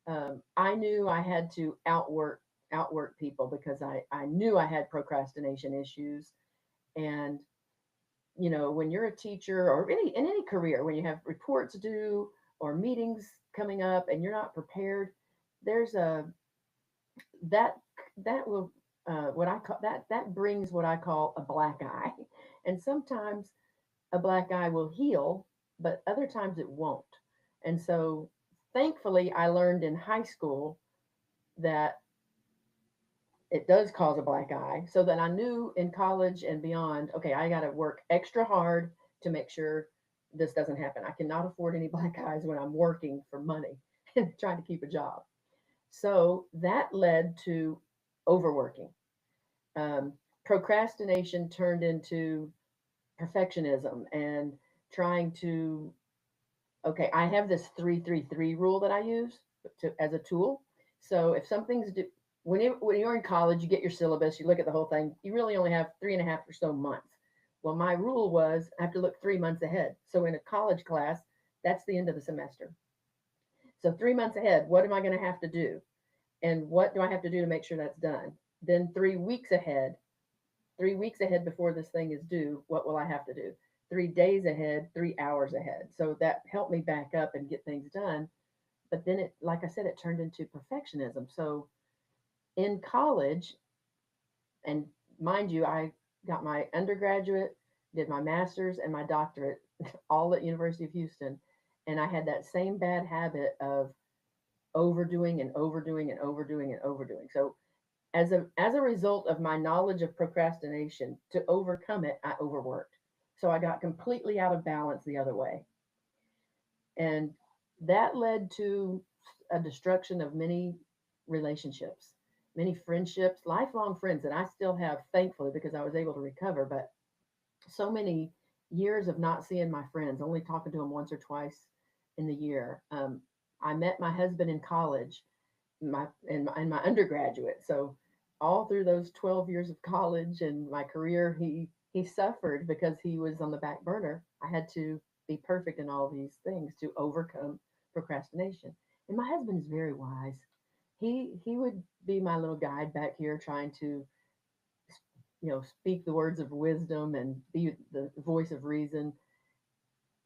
I knew I had to outwork people because I knew I had procrastination issues. And when you're a teacher or in any career, when you have reports due or meetings coming up and you're not prepared, there's a that that will what I call that brings what I call a black eye. And sometimes a black eye will heal, but other times it won't. And so thankfully I learned in high school that it does cause a black eye, so that I knew in college and beyond, okay, I got to work extra hard to make sure this doesn't happen. I cannot afford any black eyes when I'm working for money and trying to keep a job. So that led to overworking. Procrastination turned into perfectionism and trying to, okay, I have this 333 rule that I use as a tool. So if something's when you're in college, you get your syllabus, you look at the whole thing, you really only have 3.5 or so months. Well, my rule was I have to look 3 months ahead. So in a college class, that's the end of the semester. So 3 months ahead, what am I going to have to do? And what do I have to do to make sure that's done? Then 3 weeks ahead, 3 weeks ahead before this thing is due, what will I have to do? 3 days ahead, 3 hours ahead. So that helped me back up and get things done. But then it, like I said, it turned into perfectionism. So in college, and mind you, I got my undergraduate, did my master's and my doctorate all at University of Houston. And I had that same bad habit of overdoing and overdoing and overdoing and overdoing. So as a result of my knowledge of procrastination, to overcome it, I overworked. So I got completely out of balance the other way. And that led to a destruction of many relationships, many friendships, lifelong friends that I still have, thankfully, because I was able to recover. But so many years of not seeing my friends, only talking to them once or twice in the year. I met my husband in college, my undergraduate. So all through those 12 years of college and my career, he suffered because he was on the back burner. I had to be perfect in all these things to overcome procrastination. And my husband is very wise. He would be my little guide back here, trying to speak the words of wisdom and be the voice of reason.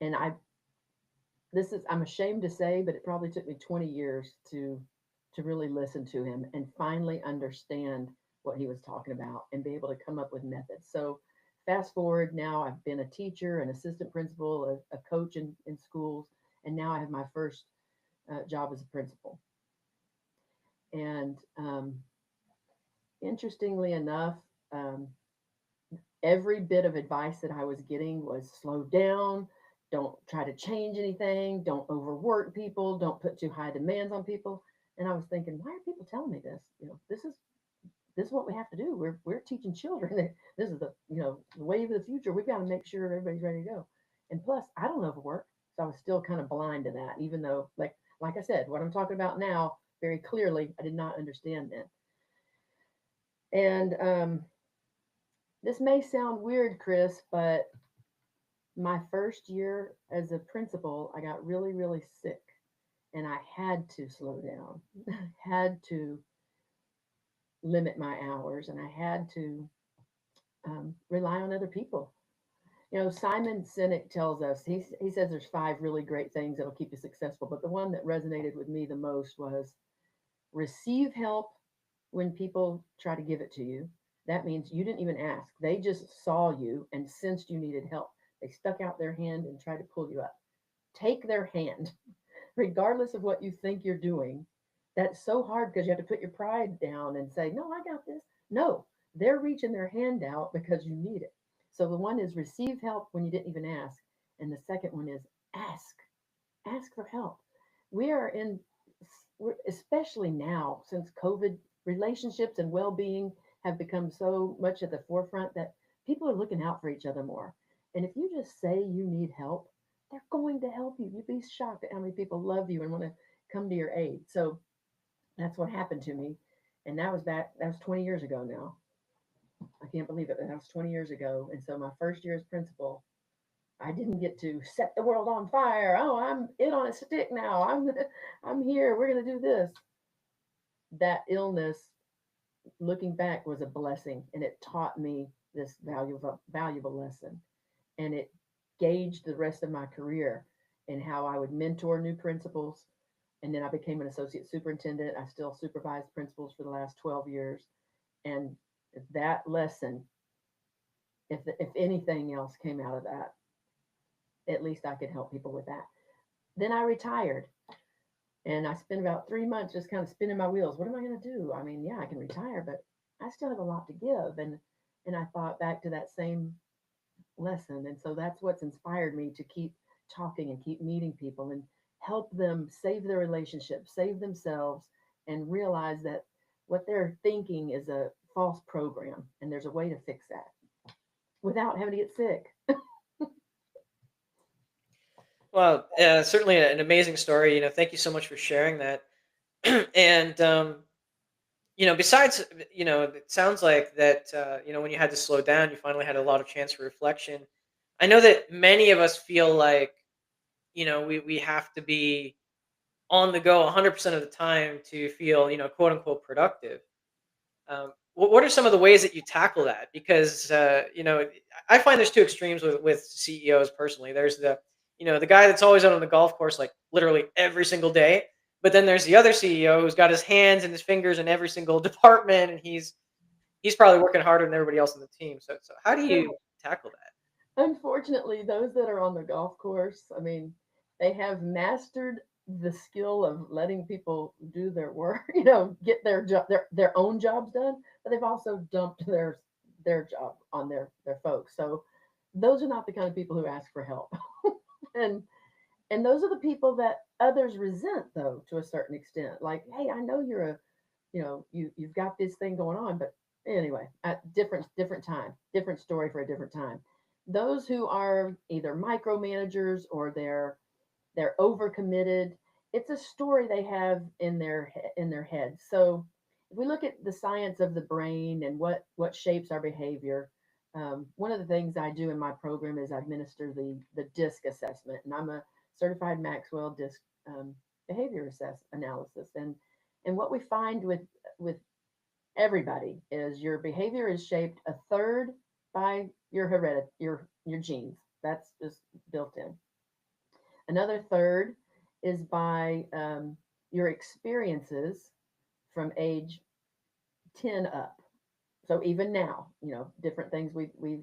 And I'm ashamed to say, but it probably took me 20 years to really listen to him and finally understand what he was talking about and be able to come up with methods. So fast forward, now I've been a teacher, an assistant principal, a coach in schools, and now I have my first job as a principal. And interestingly enough, um, every bit of advice that I was getting was slow down, don't try to change anything, don't overwork people, don't put too high demands on people. And I was thinking, why are people telling me this? This is what we have to do. We're teaching children. This is the wave of the future. We've got to make sure everybody's ready to go. And plus, I don't overwork, so I was still kind of blind to that. Even though, like I said, what I'm talking about now, very clearly, I did not understand then. And this may sound weird, Chris, but my first year as a principal, I got really, really sick, and I had to slow down, had to limit my hours, and I had to rely on other people. Simon Sinek tells us, he says there's 5 really great things that'll keep you successful, but the one that resonated with me the most was receive help when people try to give it to you. That means you didn't even ask. They just saw you and sensed you needed help. They stuck out their hand and tried to pull you up. Take their hand, regardless of what you think you're doing. That's so hard because you have to put your pride down and say, no, I got this. No, they're reaching their hand out because you need it. So the one is receive help when you didn't even ask. And the second one is ask. Ask for help. We are in, especially now since COVID, relationships and well being have become so much at the forefront that people are looking out for each other more. And if you just say you need help, they're going to help you. You'd be shocked at how many people love you and want to come to your aid. So that's what happened to me. And that was 20 years ago now. I can't believe it, but that was 20 years ago. And so my first year as principal, I didn't get to set the world on fire. Oh, I'm it on a stick now. I'm here. We're going to do this. That illness, looking back, was a blessing, and it taught me this valuable lesson, and it gauged the rest of my career and how I would mentor new principals. And then I became an associate superintendent. I still supervised principals for the last 12 years. And that lesson, if anything else came out of that, at least I could help people with that. Then I retired, and I spent about 3 months just kind of spinning my wheels. What am I going to do? I mean, yeah, I can retire, but I still have a lot to give. And I thought back to that same lesson. And so that's what's inspired me to keep talking and keep meeting people and help them save their relationships, save themselves, and realize that what they're thinking is a false program, and there's a way to fix that without having to get sick. Well, certainly an amazing story. Thank you so much for sharing that. And besides, it sounds like that. When you had to slow down, you finally had a lot of chance for reflection. I know that many of us feel like we have to be on the go 100% of the time to feel quote unquote productive. What are some of the ways that you tackle that? Because I find there's two extremes with CEOs personally. There's the guy that's always out on the golf course like literally every single day, but then there's the other CEO who's got his hands and his fingers in every single department, and he's probably working harder than everybody else on the team. So how do you tackle that? Unfortunately, those that are on the golf course, I mean, they have mastered the skill of letting people do their work, get their job, their own jobs done, but they've also dumped their job on their folks. So those are not the kind of people who ask for help. and and those are the people that others resent, though, to a certain extent. Like, hey, I know you're a, you've got this thing going on, but anyway, at different time, different story for a different time. Those who are either micromanagers or they're overcommitted, it's a story they have in their head. So if we look at the science of the brain and what shapes our behavior, one of the things I do in my program is I administer the DISC assessment, and I'm a certified Maxwell DISC behavior analysis. And what we find with everybody is your behavior is shaped a third by your your genes. That's just built in. Another third is by your experiences from age 10 up. So even now, different things we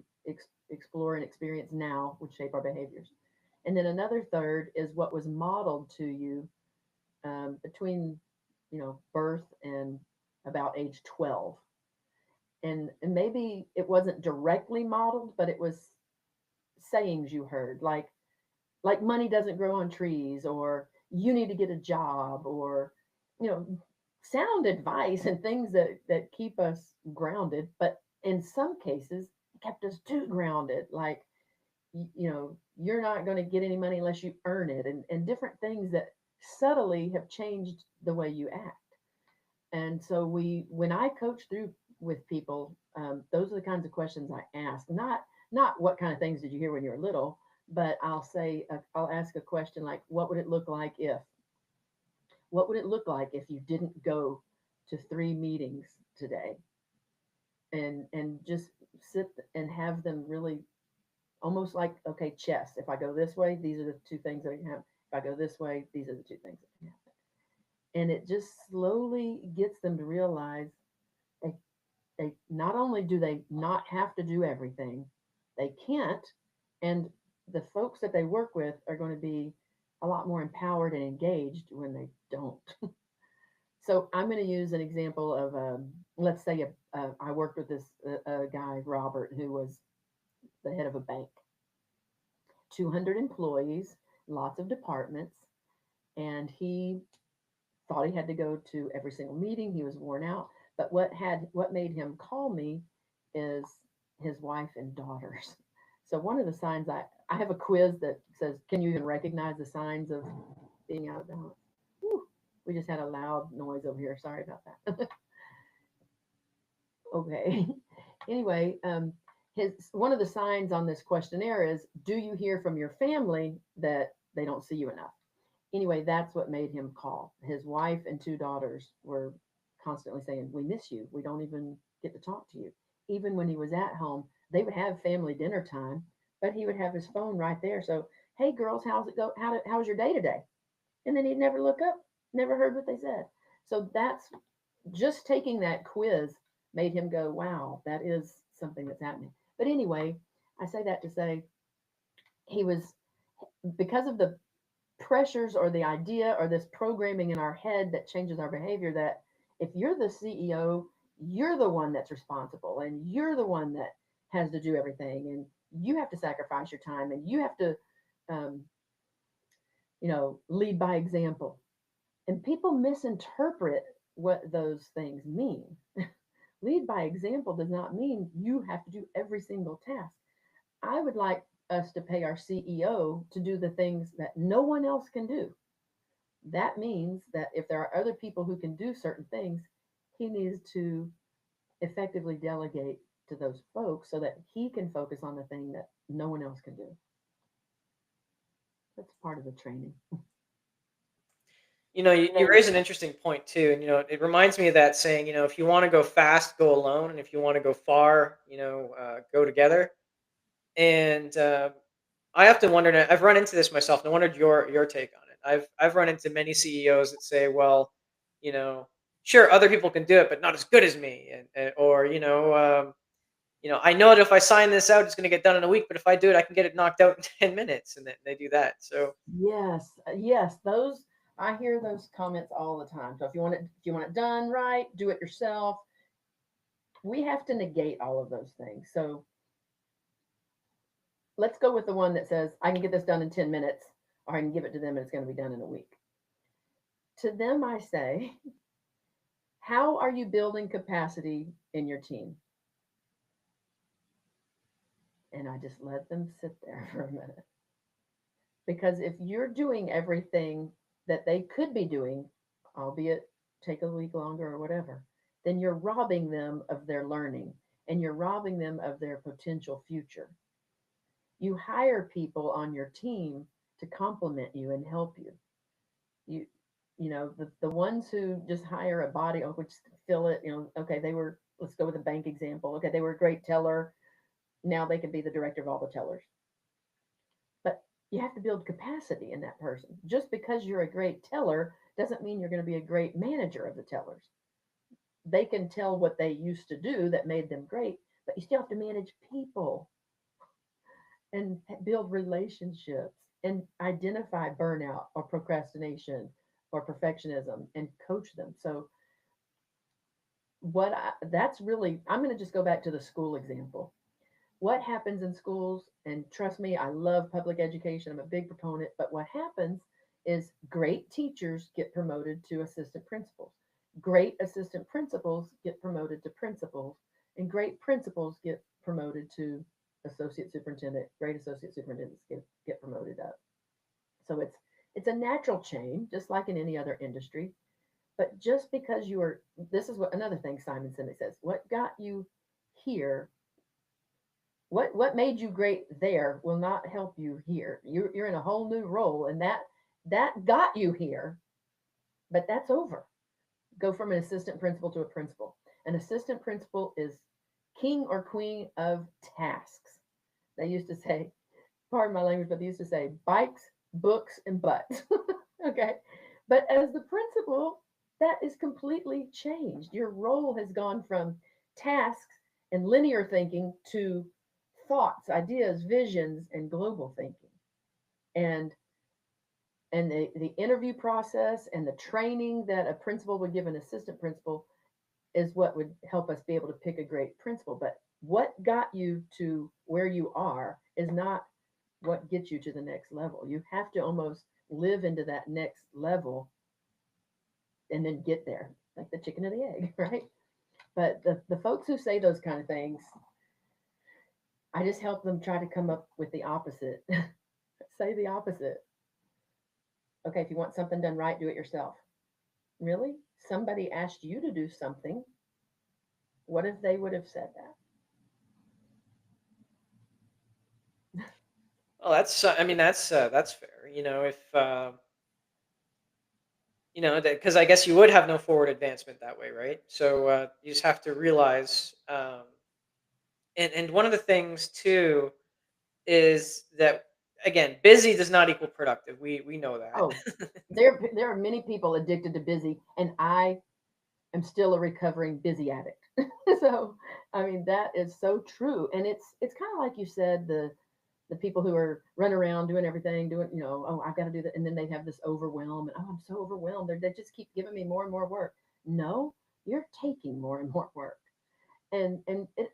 explore and experience now would shape our behaviors. And then another third is what was modeled to you between, birth and about age 12. And maybe it wasn't directly modeled, but it was sayings you heard, like money doesn't grow on trees, or you need to get a job, or you know sound advice and things that keep us grounded, but in some cases kept us too grounded, like you're not going to get any money unless you earn it, and different things that subtly have changed the way you act. And so when I coach through with people, those are the kinds of questions I ask. Not what kind of things did you hear when you were little, but I'll ask a question like, what would it look like if you didn't go to 3 meetings today, and just sit and have them really almost like, okay, chess. If I go this way, these are the two things that can happen. If I go this way, these are the two things that can happen. And it just slowly gets them to realize they they not only do they not have to do everything, they can't, and the folks that they work with are going to be a lot more empowered and engaged when they don't. So I'm going to use an example of, let's say, I worked with this guy, Robert, who was the head of a bank, 200 employees, lots of departments, and he thought he had to go to every single meeting. He was worn out. But what made him call me is his wife and daughters. So one of the signs, I have a quiz that says, can you even recognize the signs of being out of balance? Whew, we just had a loud noise over here. Sorry about that. Okay. Anyway, his one of the signs on this questionnaire is, do you hear from your family that they don't see you enough? Anyway, that's what made him call. His wife and two daughters were constantly saying, we miss you. We don't even get to talk to you. Even when he was at home, they would have family dinner time, but he would have his phone right there. So, hey girls, how's it go? How's your day today? And then he'd never look up, never heard what they said. So that's just taking that quiz made him go, wow, that is something that's happening. But anyway, I say that to say he was, because of the pressures or the idea or this programming in our head that changes our behavior, that if you're the CEO, you're the one that's responsible and you're the one that has to do everything, and you have to sacrifice your time, and you have to um, lead by example. And people misinterpret what those things mean. Lead by example does not mean you have to do every single task. I would like us to pay our CEO to do the things that no one else can do. That means that if there are other people who can do certain things, he needs to effectively delegate to those folks so that he can focus on the thing that no one else can do. That's part of the training. You raise an interesting point too, and it reminds me of that saying. If you want to go fast, go alone, and if you want to go far, go together. And I often wonder, and I've run into this myself, and I wondered your take on it. I've run into many CEOs that say, well, you know, sure, other people can do it, but not as good as me, or I know that if I sign this out, it's going to get done in a week, but if I do it, I can get it knocked out in 10 minutes, and then they do that. So Yes, yes, those I hear those comments all the time. So if you want it done right, do it yourself. We have to negate all of those things. So let's go with the one that says, I can get this done in 10 minutes, or I can give it to them and it's going to be done in a week. To them, I say, how are you building capacity in your team? And I just let them sit there for a minute. Because if you're doing everything that they could be doing, albeit take a week longer or whatever, then you're robbing them of their learning and you're robbing them of their potential future. You hire people on your team to complement you and help you. You the ones who just hire a body, oh, which fill it, okay, let's go with a bank example. Okay, they were a great teller. Now they can be the director of all the tellers. But you have to build capacity in that person. Just because you're a great teller doesn't mean you're going to be a great manager of the tellers. They can tell what they used to do that made them great, but you still have to manage people and build relationships and identify burnout or procrastination or perfectionism and coach them. So that's really, I'm going to just go back to the school example. What happens in schools, and trust me, I love public education, I'm a big proponent, but what happens is great teachers get promoted to assistant principals, great assistant principals get promoted to principals, and great principals get promoted to associate superintendent, great associate superintendents get promoted up. So it's a natural chain, just like in any other industry. But just because you are, this is what another thing Simon Sinek says, what got you here, what made you great there will not help you here. You're in a whole new role, and that got you here, but that's over. Go from an assistant principal to a principal. An assistant principal is king or queen of tasks. They used to say, pardon my language, but they used to say bikes, books, and butts. Okay. But as the principal, that is completely changed. Your role has gone from tasks and linear thinking to thoughts, ideas, visions, and global thinking. And the interview process and the training that a principal would give an assistant principal is what would help us be able to pick a great principal. But what got you to where you are is not what gets you to the next level. You have to almost live into that next level and then get there, like the chicken and the egg, right? But the folks who say those kind of things, I just help them try to come up with the opposite. Say the opposite. Okay, if you want something done right, do it yourself. Really? Somebody asked you to do something. What if they would have said that? Well, I mean, that's fair. If because I guess you would have no forward advancement that way, right? So you just have to realize, and one of the things too is that, again, busy does not equal productive. We know that. Oh, there are many people addicted to busy, and I am still a recovering busy addict. So, I mean, that is so true, and it's kind of like you said, the people who are running around doing everything, doing, oh, I've got to do that, and then they have this overwhelm, and oh, I'm so overwhelmed. They just keep giving me more and more work. No, you're taking more and more work, and it,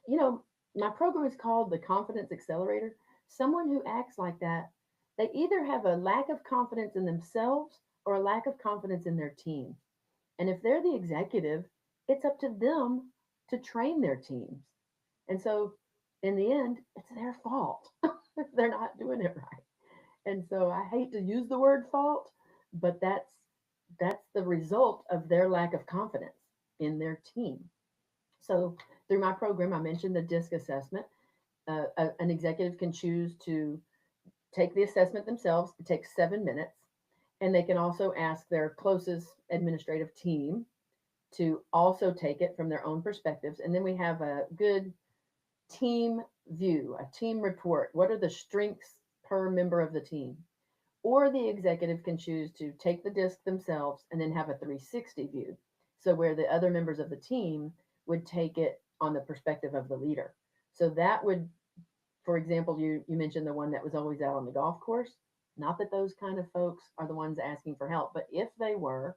you know, my program is called the Confidence Accelerator. Someone who acts like that, they either have a lack of confidence in themselves or a lack of confidence in their team. And if they're the executive, it's up to them to train their teams. And so in the end, it's their fault if they're not doing it right. And so I hate to use the word fault, but that's the result of their lack of confidence in their team. So through my program, I mentioned the DISC assessment. An executive can choose to take the assessment themselves. It takes 7 minutes. And they can also ask their closest administrative team to also take it from their own perspectives. And then we have a good team view, a team report. What are the strengths per member of the team? Or the executive can choose to take the disc themselves and then have a 360 view. So, where the other members of the team would take it on the perspective of the leader. So, that would, for example, you mentioned the one that was always out on the golf course. Not that those kind of folks are the ones asking for help, but if they were,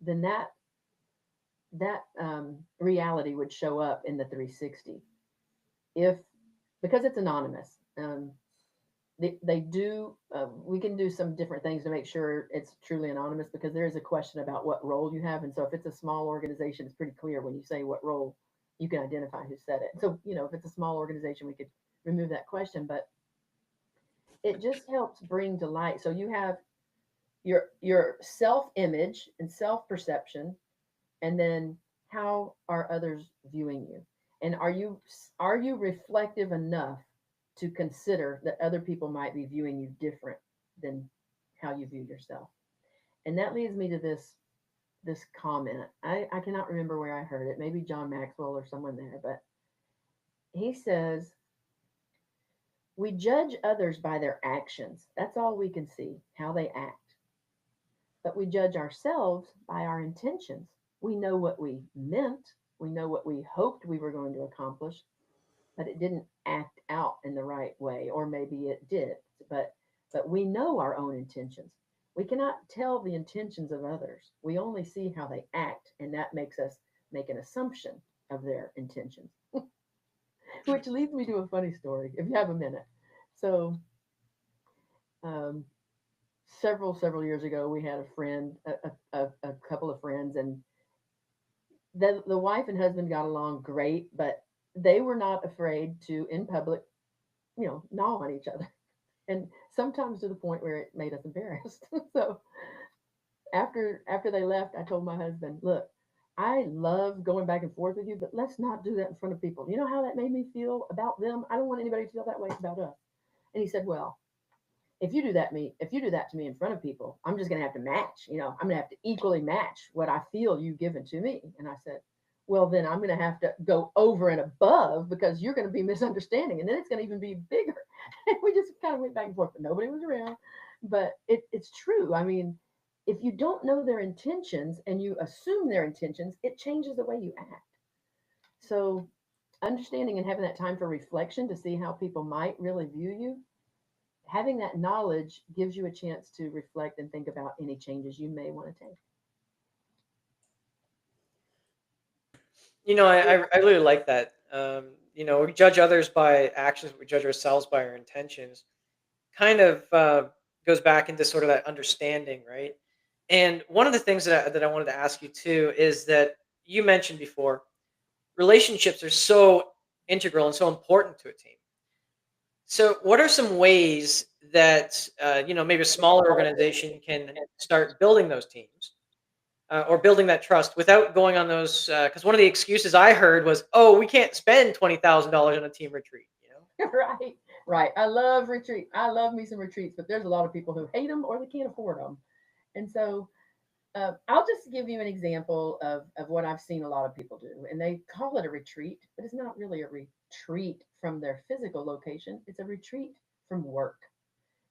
then that reality would show up in the 360. If Because it's anonymous, they do. We can do some different things to make sure it's truly anonymous because there is a question about what role you have, and so if it's a small organization, it's pretty clear when you say what role you can identify who said it. So if it's a small organization, we could remove that question, but it just helps bring to light. So you have your self image and self perception, and then how are others viewing you, and are you reflective enough to consider that other people might be viewing you different than how you view yourself. And that leads me to this comment. I cannot remember where I heard it, maybe John Maxwell or someone there, but he says, we judge others by their actions. That's all we can see, how they act. But we judge ourselves by our intentions. We know what we meant, we know what we hoped we were going to accomplish, but it didn't act out in the right way, or maybe it did. But we know our own intentions. We cannot tell the intentions of others. We only see how they act, and that makes us make an assumption of their intentions. Which leads me to a funny story, if you have a minute. So, um, several years ago, we had a friend, a couple of friends, and the wife and husband got along great, but they were not afraid to, in public, gnaw on each other, and sometimes to the point where it made us embarrassed. So after they left, I told my husband, "Look, I love going back and forth with you, but let's not do that in front of people. You know how that made me feel about them? I don't want anybody to feel that way about us." And he said, "Well, if you do that to me in front of people, I'm just going to have to match. I'm going to have to equally match what I feel you've given to me." And I said, "Well, then I'm going to have to go over and above because you're going to be misunderstanding, and then it's going to even be bigger." And we just kind of went back and forth, but nobody was around. But it's true. I mean, if you don't know their intentions and you assume their intentions, it changes the way you act. So, understanding and having that time for reflection to see how people might really view you, having that knowledge gives you a chance to reflect and think about any changes you may want to take. I really like that. We judge others by actions, we judge ourselves by our intentions. Kind of goes back into sort of that understanding, right? And one of the things that I wanted to ask you too is that you mentioned before, relationships are so integral and so important to a team. So, what are some ways that maybe a smaller organization can start building those teams or building that trust without going on those? Because one of the excuses I heard was, "Oh, we can't spend $20,000 on a team retreat." Right. Right. I love retreat. I love me some retreats, but there's a lot of people who hate them or they can't afford them. And so I'll just give you an example of what I've seen a lot of people do. And they call it a retreat, but it's not really a retreat from their physical location, it's a retreat from work.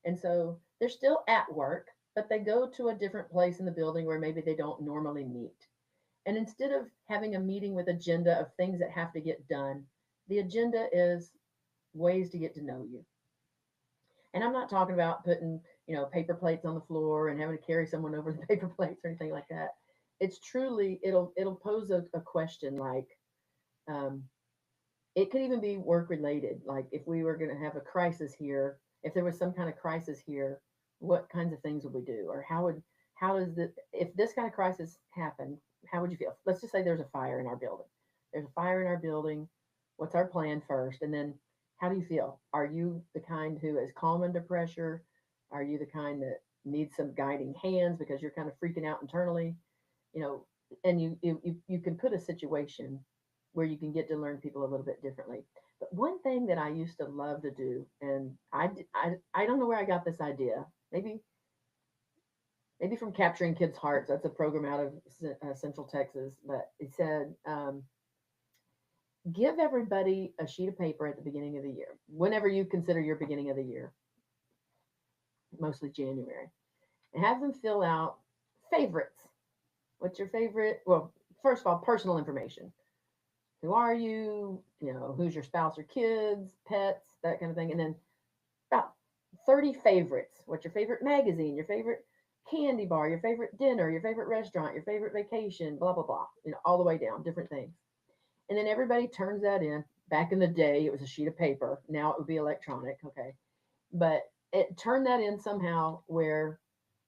And so they're still at work, but they go to a different place in the building where maybe they don't normally meet. And instead of having a meeting with agenda of things that have to get done, the agenda is ways to get to know you. And I'm not talking about putting, paper plates on the floor and having to carry someone over the paper plates or anything like that. It's truly it'll pose a question like, um, it could even be work related. Like if we were going to have a crisis here, if there was some kind of crisis here, what kinds of things would we do, or how does the if this kind of crisis happened, how would you feel? Let's just say there's a fire in our building. There's a fire in our building. What's our plan first, and then how do you feel? Are you the kind who is calm under pressure? Are you the kind that needs some guiding hands because you're kind of freaking out internally? You know, and you can put a situation where you can get to learn people a little bit differently. But one thing that I used to love to do, and I don't know where I got this idea. Maybe from Capturing Kids' Hearts. That's a program out of Central Texas. But it said, give everybody a sheet of paper at the beginning of the year, whenever you consider your beginning of the year, mostly January, and have them fill out favorites. What's your favorite? Well, first of all, personal information. Who are you? Who's your spouse or kids, pets, that kind of thing. And then about 30 favorites. What's your favorite magazine, your favorite candy bar, your favorite dinner, your favorite restaurant, your favorite vacation, blah, blah, blah, all the way down, different things. And then everybody turns that in. Back in the day, it was a sheet of paper. Now it would be electronic. Okay. But it turned that in somehow where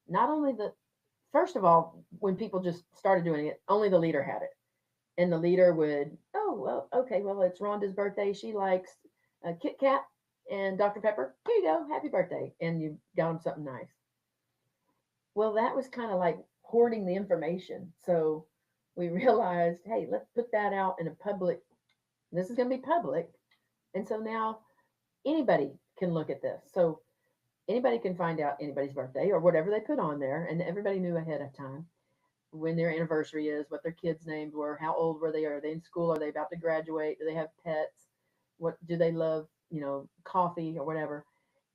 not only first of all, when people just started doing it, only the leader had it. And the leader would, oh, well, okay, well, it's Rhonda's birthday. She likes Kit Kat and Dr. Pepper. Here you go. Happy birthday. And you got them something nice. Well, that was kind of like hoarding the information. So we realized, hey, let's put that out in a public. This is going to be public. And so now anybody can look at this. So anybody can find out anybody's birthday or whatever they put on there. And everybody knew ahead of time when their anniversary is, what their kids' names were, how old were they, are they in school, are they about to graduate, do they have pets, what do they love, coffee or whatever.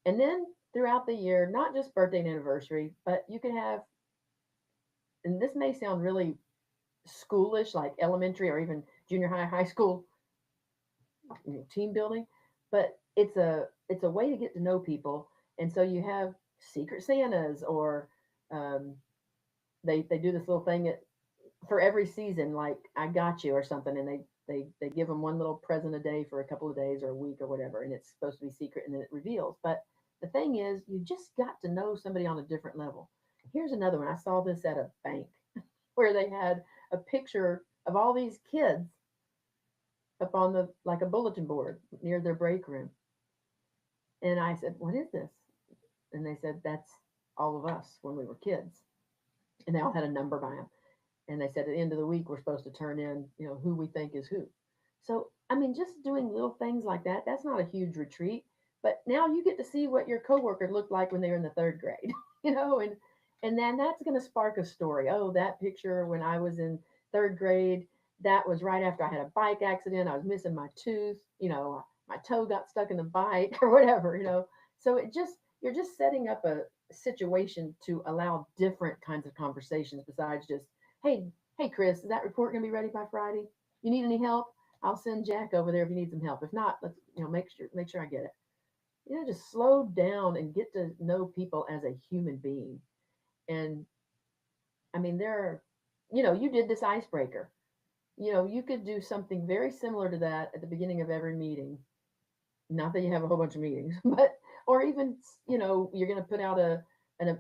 And then throughout the year, not just birthday and anniversary, but you can have, and this may sound really schoolish, like elementary or even junior high, high school, team building, but it's a way to get to know people. And so you have secret Santas, or um, they do this little thing for every season, like I got you or something, and they give them one little present a day for a couple of days or a week or whatever, and it's supposed to be secret, and then it reveals. But the thing is, you just got to know somebody on a different level. Here's another one. I saw this at a bank where they had a picture of all these kids up on the like a bulletin board near their break room, and I said, "What is this?" And they said, "That's all of us when we were kids," and they all had a number by them. And they said at the end of the week we're supposed to turn in, who we think is who. So I mean, just doing little things like that, that's not a huge retreat, but now you get to see what your coworker looked like when they were in the third grade. And then that's going to spark a story. Oh, that picture when I was in third grade, that was right after I had a bike accident. I was missing my tooth, my toe got stuck in the bike or whatever. So you're just setting up a situation to allow different kinds of conversations besides just, hey, Chris, is that report going to be ready by Friday? You need any help? I'll send Jack over there if you need some help. If not, let's make sure I get it. Just slow down and get to know people as a human being. And I mean, you did this icebreaker. You could do something very similar to that at the beginning of every meeting. Not that you have a whole bunch of meetings, but or even you're going to put out an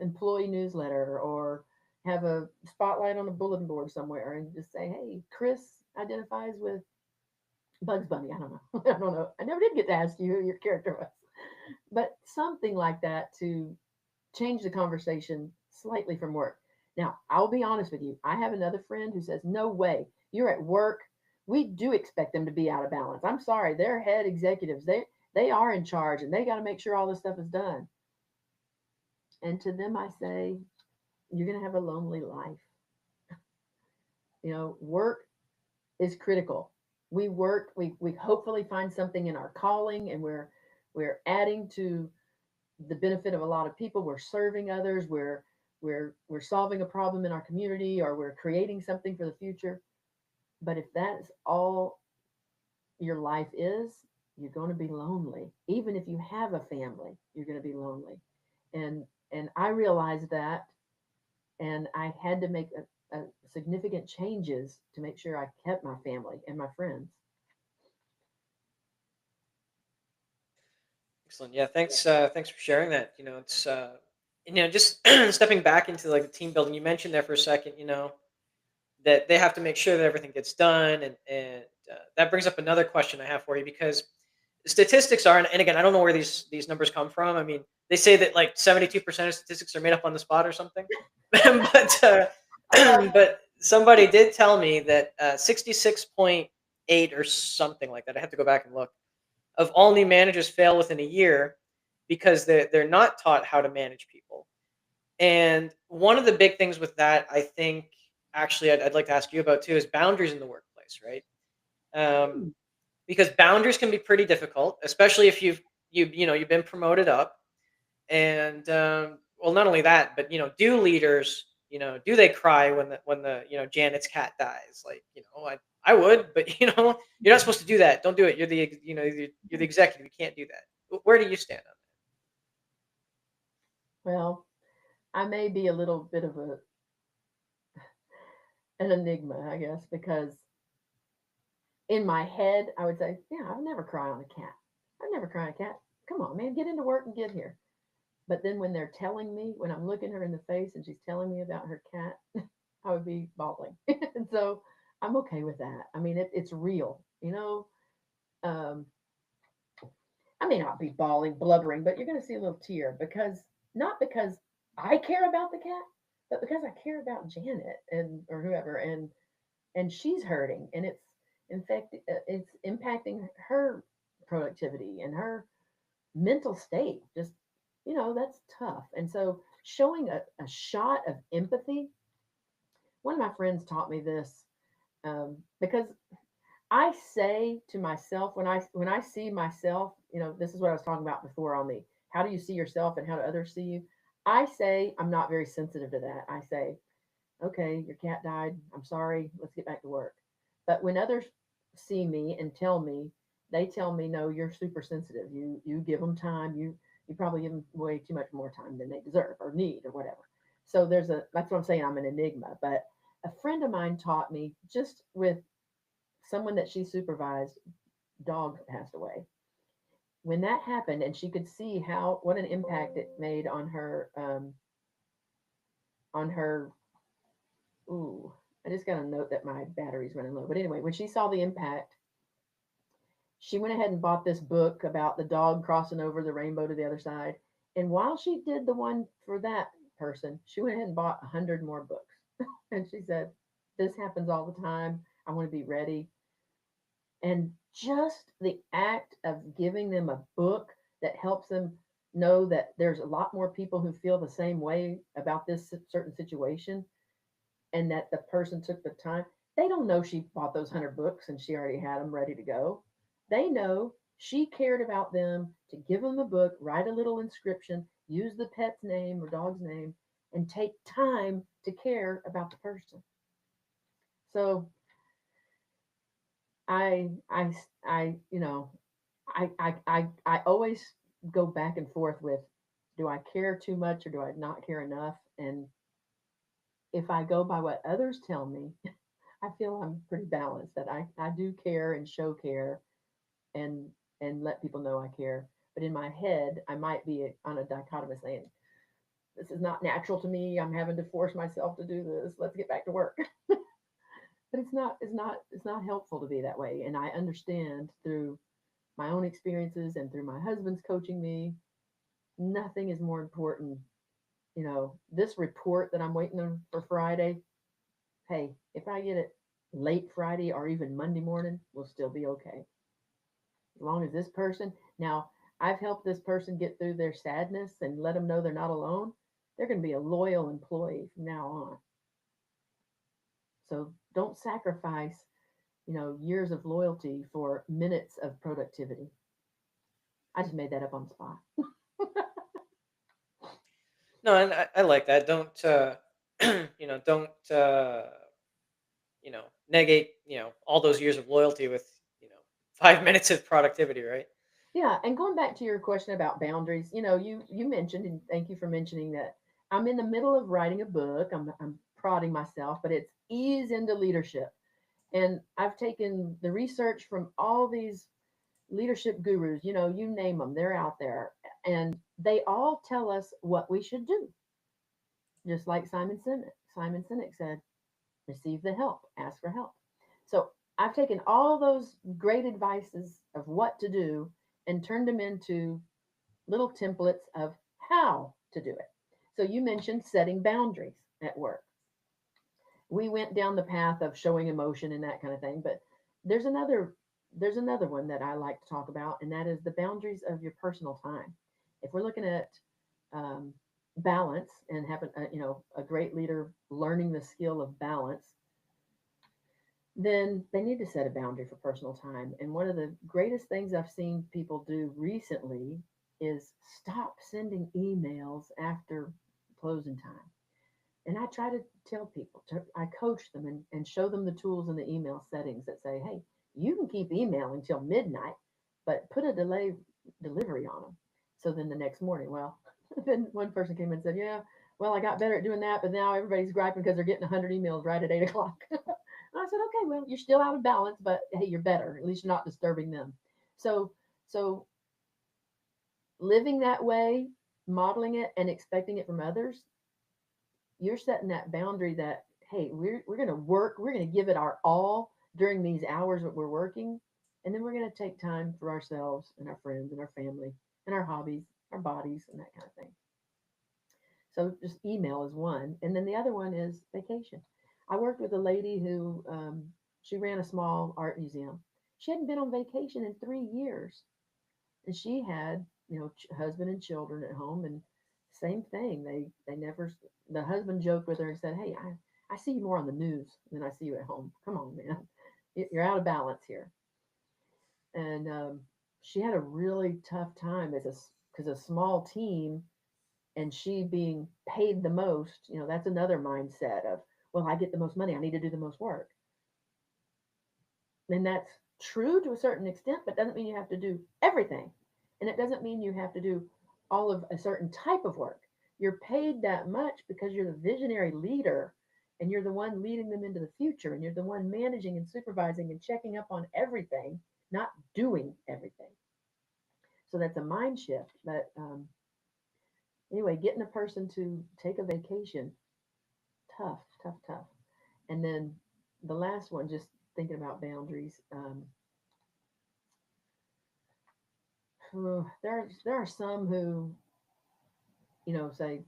employee newsletter, or have a spotlight on a bulletin board somewhere, and just say, hey, Chris identifies with Bugs Bunny. I don't know. I don't know. I never did get to ask you who your character was, but something like that to change the conversation slightly from work. Now, I'll be honest with you. I have another friend who says, no way, you're at work. We do expect them to be out of balance. I'm sorry, they're head executives. They are in charge and they got to make sure all this stuff is done. And to them, I say, you're going to have a lonely life. Work is critical. We work, we hopefully find something in our calling, and we're adding to the benefit of a lot of people. We're serving others. We're solving a problem in our community, or we're creating something for the future. But if that's all your life is, you're going to be lonely. Even if you have a family, you're going to be lonely. And I realized that, and I had to make a significant changes to make sure I kept my family and my friends. Excellent. Yeah, thanks for sharing that. It's just stepping back into like the team building. You mentioned there for a second, that they have to make sure that everything gets done, and that brings up another question I have for you, because statistics are, and again, I don't know where these numbers come from. I mean, they say that like 72% of statistics are made up on the spot or something, but I love but somebody did tell me that 66.8 or something like that. I have to go back and look, of all new managers fail within a year because they're not taught how to manage people. And one of the big things with that, I think, actually, I'd like to ask you about too, is boundaries in the workplace, right? Um, it. because boundaries can be pretty difficult, especially if you've been promoted up. And well, not only that, but do leaders, do they cry when the Janet's cat dies? Like, I would, but you're not supposed to do that. Don't do it. You're the executive. You can't do that. Where do you stand on Well, I may be a little bit of an enigma, I guess, because in my head, I would say, yeah, I'd never cry on a cat. I'd never cry on a cat. Come on, man, get into work and get here. But then when they're telling me, when I'm looking her in the face and she's telling me about her cat, I would be bawling. And so I'm okay with that. I mean, it's real, Um, I may not be bawling, blubbering, but you're going to see a little tear, because not because I care about the cat, but because I care about Janet and or whoever, and she's hurting, and in fact it's impacting her productivity and her mental state. Just that's tough. And so showing a shot of empathy. One of my friends taught me this, because I say to myself, when I see myself, this is what I was talking about before on the how do you see yourself and how do others see you. I say I'm not very sensitive to that. I say, okay, your cat died. I'm sorry. Let's get back to work. But when others see me and tell me, they tell me, no, you're super sensitive. You give them time. You probably give them way too much more time than they deserve or need or whatever. So that's what I'm saying. I'm an enigma. But a friend of mine taught me, just with someone that she supervised, dog passed away. When that happened, and she could see how what an impact it made on her. Ooh, I just got a note that my battery's running low. But anyway, when she saw the impact, she went ahead and bought this book about the dog crossing over the rainbow to the other side. And while she did the one for that person, she went ahead and bought 100 more books. And she said, this happens all the time. I want to be ready. And just the act of giving them a book that helps them know that there's a lot more people who feel the same way about this certain situation, and that the person took the time. They don't know she bought those 100 books and she already had them ready to go. They know she cared about them to give them a book, write a little inscription, use the pet's name or dog's name, and take time to care about the person. So I, I always go back and forth with, do I care too much or do I not care enough? And if I go by what others tell me, I feel I'm pretty balanced, that I do care and show care, and let people know I care. But in my head, I might be on a dichotomous saying, this is not natural to me. I'm having to force myself to do this. Let's get back to work. But it's not helpful to be that way. And I understand through my own experiences and through my husband's coaching me, nothing is more important. This report that I'm waiting on for Friday, hey, if I get it late Friday or even Monday morning, we'll still be okay. As long as this person, Now, I've helped this person get through their sadness and let them know they're not alone. They're going to be a loyal employee from now on. So don't sacrifice, years of loyalty for minutes of productivity. I just made that up on the spot. No, and I like that. Don't don't negate all those years of loyalty with 5 minutes of productivity, right? Yeah, and going back to your question about boundaries, you mentioned, and thank you for mentioning that I'm in the middle of writing a book. I'm prodding myself, but it's ease into leadership. And I've taken the research from all these leadership gurus, you name them, they're out there, and they all tell us what we should do. Just like Simon Sinek said, receive the help, ask for help. So I've taken all those great advices of what to do and turned them into little templates of how to do it. So you mentioned setting boundaries at work. We went down the path of showing emotion and that kind of thing, but there's another there's another one that I like to talk about, and that is the boundaries of your personal time. If we're looking at um, balance and having a great leader learning the skill of balance, then they need to set a boundary for personal time. And one of the greatest things I've seen people do recently is stop sending emails after closing time. And I try to tell people, I coach them and show them the tools in the email settings that say, hey, you can keep emailing till midnight, but put a delay delivery on them. So then the next morning, well, then one person came in and said, yeah, well, I got better at doing that, but now everybody's griping because they're getting 100 emails right at 8 o'clock. And I said, okay, well, you're still out of balance, but hey, you're better. At least you're not disturbing them. So, so living that way, modeling it and expecting it from others, you're setting that boundary that hey, we're going to work, we're going to give it our all during these hours that we're working, and then we're going to take time for ourselves and our friends and our family and our hobbies, our bodies, and that kind of thing. So just email is one, and then the other one is vacation. I worked with a lady who she ran a small art museum. She hadn't been on vacation in 3 years, and she had husband and children at home, and same thing, they never, the husband joked with her and said, hey, I see you more on the news than I see you at home. Come on, man. You're out of balance here. And she had a really tough time as a because a small team, and she being paid the most, that's another mindset of, well, I get the most money, I need to do the most work. And that's true to a certain extent, but doesn't mean you have to do everything. And it doesn't mean you have to do all of a certain type of work. You're paid that much because you're the visionary leader and you're the one leading them into the future and you're the one managing and supervising and checking up on everything, not doing everything. So that's a mind shift. But anyway, getting a person to take a vacation, tough, tough, tough. And then the last one, just thinking about boundaries. There are some who say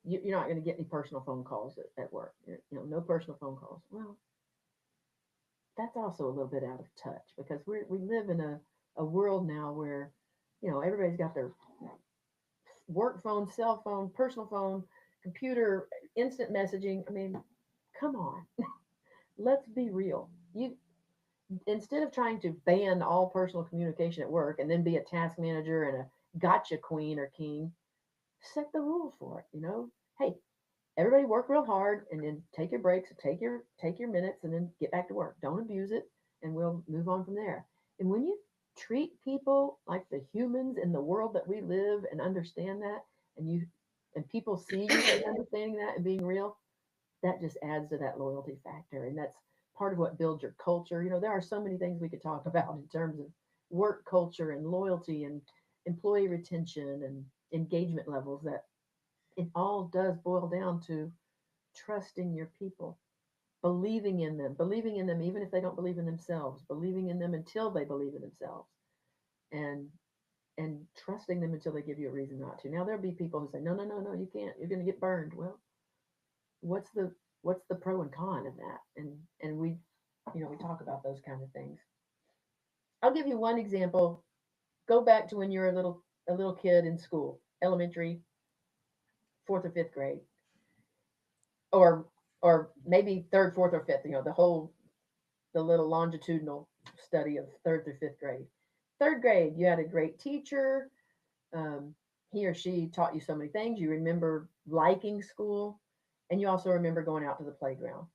you're not going to get any personal phone calls at work. No personal phone calls. Well, that's also a little bit out of touch because we live in a world now where everybody's got their work phone, cell phone, personal phone, computer, instant messaging. I mean, come on, let's be real. You Instead of trying to ban all personal communication at work and then be a task manager and a gotcha queen or king, set the rules for it. Hey, everybody work real hard and then take your breaks, take your minutes, and then get back to work. Don't abuse it, and we'll move on from there. And when you treat people like the humans in the world that we live and understand that, and people see you as understanding that and being real, that just adds to that loyalty factor, and that's part of what builds your culture. There are so many things we could talk about in terms of work culture and loyalty and employee retention and engagement levels, that it all does boil down to trusting your people, believing in them even if they don't believe in themselves, believing in them until they believe in themselves, and trusting them until they give you a reason not to. Now there'll be people who say, no, no, no, no, you can't. You're going to get burned. Well, what's the pro and con of that? And we talk about those kind of things. I'll give you one example Go back to when you were a little kid in school, elementary, fourth or fifth grade, or maybe third, fourth, or fifth. The little longitudinal study of third through fifth grade. Third grade, you had a great teacher. Um, he or she taught you so many things. You remember liking school, and you also remember going out to the playground.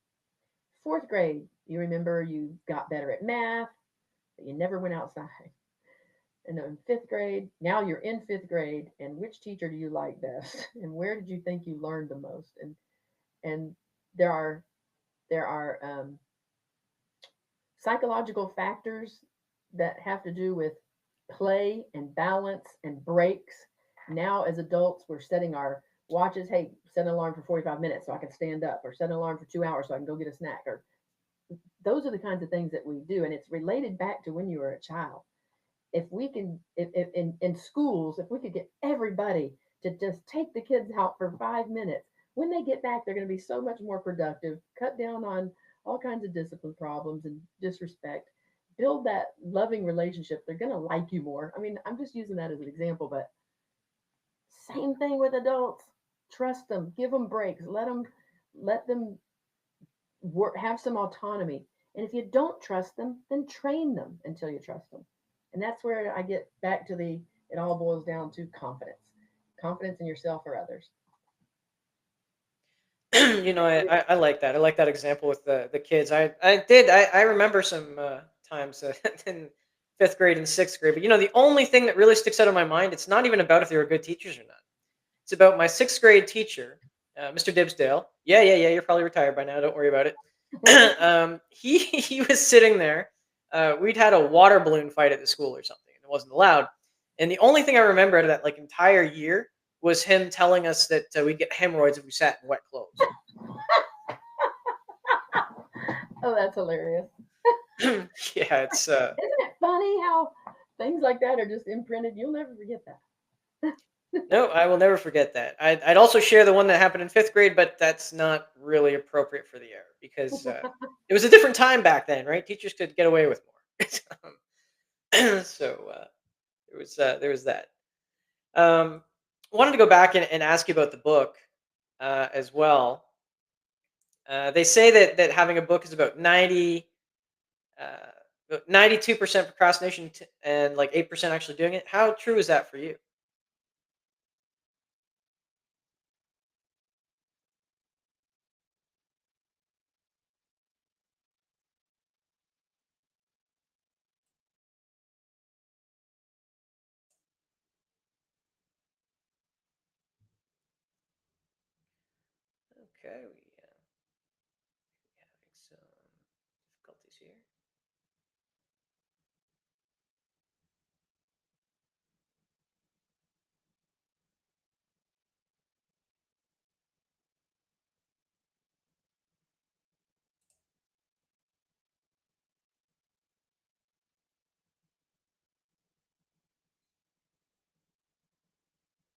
Fourth grade, you remember you got better at math, but you never went outside. And then fifth grade, now you're in fifth grade, and which teacher do you like best? And where did you think you learned the most? And there are psychological factors that have to do with play and balance and breaks. Now, as adults, we're setting our watches. Hey, set an alarm for 45 minutes so I can stand up, or set an alarm for 2 hours so I can go get a snack. Or those are the kinds of things that we do, and it's related back to when you were a child. If we can, if in schools, if we could get everybody to just take the kids out for 5 minutes, when they get back, they're going to be so much more productive, cut down on all kinds of discipline problems and disrespect, build that loving relationship. They're going to like you more. I mean, I'm just using that as an example, but same thing with adults. Trust them, give them breaks, let them work, have some autonomy. And if you don't trust them, then train them until you trust them. And that's where I get back to it all boils down to confidence in yourself or others. I like that. I like that example with the kids. I remember some times in fifth grade and sixth grade. But the only thing that really sticks out in my mind, it's not even about if they were good teachers or not. It's about my sixth grade teacher, Mr. Dibsdale. Yeah, yeah, yeah. You're probably retired by now. Don't worry about it. He was sitting there. We'd had a water balloon fight at the school or something, and it wasn't allowed. And the only thing I remember out of that entire year was him telling us that we'd get hemorrhoids if we sat in wet clothes. Oh, that's hilarious. Yeah, it's Isn't it funny how things like that are just imprinted? You'll never forget that. no, I will never forget that. I'd also share the one that happened in fifth grade, but that's not really appropriate for the era because it was a different time back then, right? Teachers could get away with more. So there was that. Um, Wanted to go back and ask you about the book as well. They say that having a book is about 92% procrastination and like 8% actually doing it. How true is that for you? Okay, we having some difficulties here.